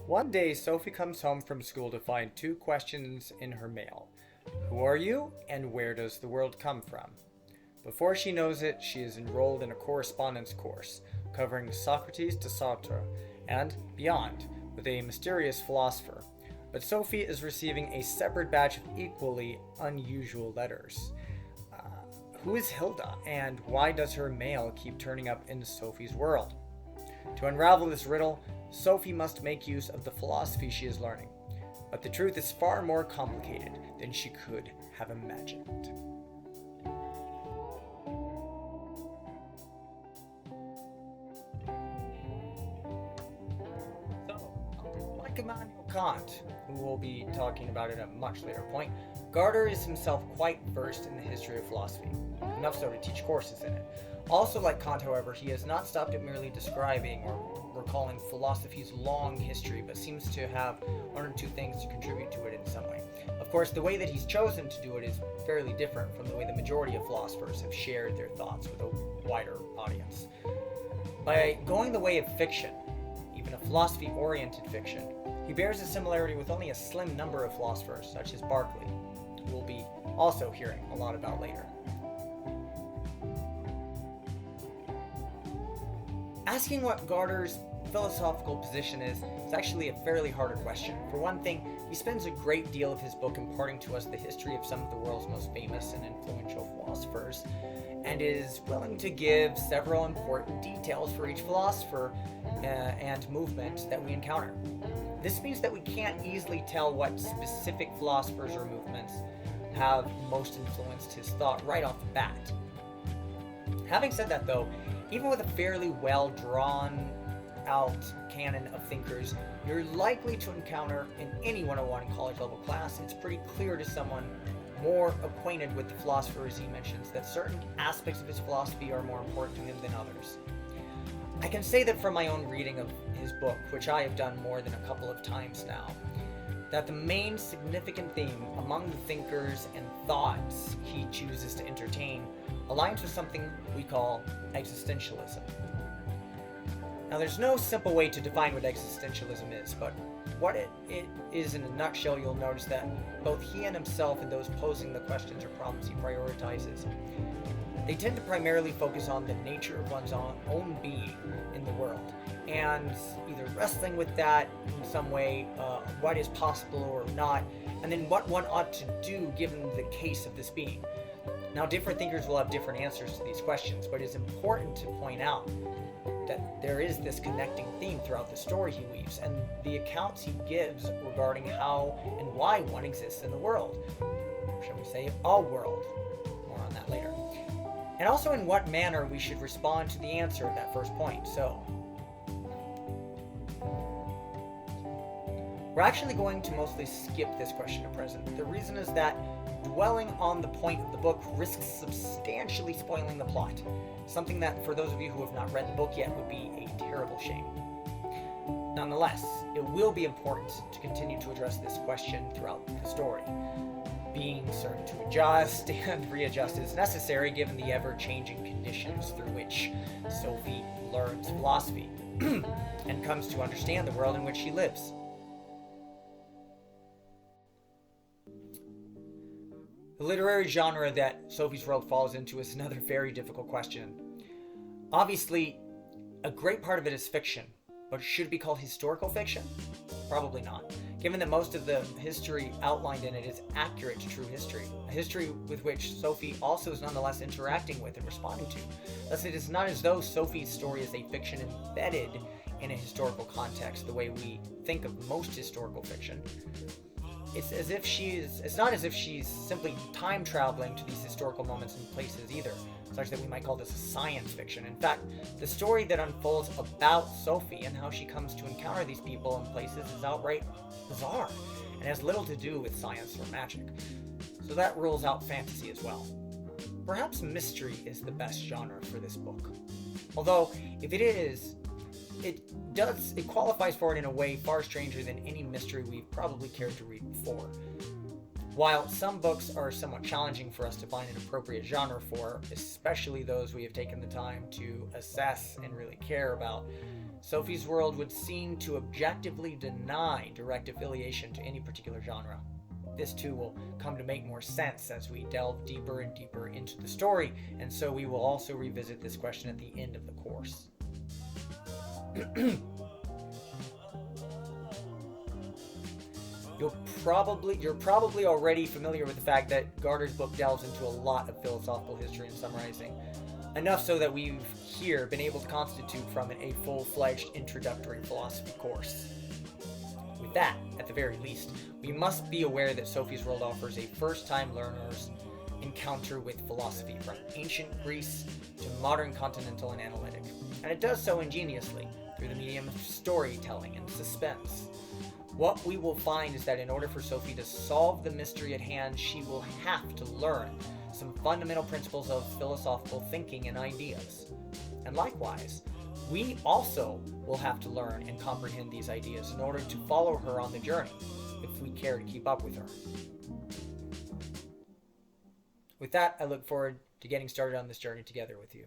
One day, Sophie comes home from school to find two questions in her mail. Who are you, and where does the world come from? Before she knows it, she is enrolled in a correspondence course covering Socrates to Sartre and beyond with a mysterious philosopher. But Sophie is receiving a separate batch of equally unusual letters. Who is Hilda, and why does her mail keep turning up in Sophie's world? To unravel this riddle, Sophie must make use of the philosophy she is learning. But the truth is far more complicated than she could have imagined. So, like Immanuel Kant, who we'll be talking about at a much later point, Gardner is himself quite versed in the history of philosophy, enough so to teach courses in it. Also, like Kant, however, he has not stopped at merely describing or recalling philosophy's long history, but seems to have one or two things to contribute to it in some way. Of course, the way that he's chosen to do it is fairly different from the way the majority of philosophers have shared their thoughts with a wider audience. By going the way of fiction, even a philosophy-oriented fiction, he bears a similarity with only a slim number of philosophers, such as Berkeley, who we'll be also hearing a lot about later. Asking what Gardner's philosophical position is actually a fairly harder question. For one thing, he spends a great deal of his book imparting to us the history of some of the world's most famous and influential philosophers, and is willing to give several important details for each philosopher and movement that we encounter. This means that we can't easily tell what specific philosophers or movements have most influenced his thought right off the bat. Having said that, though, even with a fairly well drawn out canon of thinkers you're likely to encounter in any 101 college level class, it's pretty clear to someone more acquainted with the philosophers he mentions that certain aspects of his philosophy are more important to him than others. I can say that from my own reading of his book, which I have done more than a couple of times now, that the main significant theme among the thinkers and thoughts he chooses to entertain aligns with something we call existentialism. Now, there's no simple way to define what existentialism is, but what it is in a nutshell, you'll notice that both he and himself and those posing the questions or problems he prioritizes, they tend to primarily focus on the nature of one's own being in the world, and either wrestling with that in some way, what is possible or not, and then what one ought to do given the case of this being. Now, different thinkers will have different answers to these questions, but it's important to point out that there is this connecting theme throughout the story he weaves, and the accounts he gives regarding how and why one exists in the world, or shall we say, a world. More on that later. And also in what manner we should respond to the answer of that first point. So, we're actually going to mostly skip this question at present. The reason is that dwelling on the point of the book risks substantially spoiling the plot, something that, for those of you who have not read the book yet, would be a terrible shame. Nonetheless, it will be important to continue to address this question throughout the story, being certain to adjust and readjust as necessary given the ever-changing conditions through which Sophie learns philosophy and comes to understand the world in which she lives. The literary genre that Sophie's world falls into is another very difficult question. Obviously, a great part of it is fiction, but should it be called historical fiction? Probably not, given that most of the history outlined in it is accurate to true history, a history with which Sophie also is nonetheless interacting with and responding to. Thus, it is not as though Sophie's story is a fiction embedded in a historical context the way we think of most historical fiction. It's not as if she's simply time traveling to these historical moments and places either, such that we might call this a science fiction. In fact, the story that unfolds about Sophie and how she comes to encounter these people and places is outright bizarre, and has little to do with science or magic. So that rules out fantasy as well. Perhaps mystery is the best genre for this book. Although, if it is, it qualifies for it in a way far stranger than any mystery we've probably cared to read before. While some books are somewhat challenging for us to find an appropriate genre for, especially those we have taken the time to assess and really care about, Sophie's World would seem to objectively deny direct affiliation to any particular genre. This too will come to make more sense as we delve deeper and deeper into the story, and so we will also revisit this question at the end of the course. You're probably already familiar with the fact that Garter's book delves into a lot of philosophical history and summarizing, enough so that we've here been able to constitute from it a full-fledged introductory philosophy course. With that, at the very least, we must be aware that Sophie's World offers a first-time learner's encounter with philosophy from ancient Greece to modern continental and analytic, and it does so ingeniously through the medium of storytelling and suspense. What we will find is that in order for Sophie to solve the mystery at hand, she will have to learn some fundamental principles of philosophical thinking and ideas. And likewise, we also will have to learn and comprehend these ideas in order to follow her on the journey, if we care to keep up with her. With that, I look forward to getting started on this journey together with you.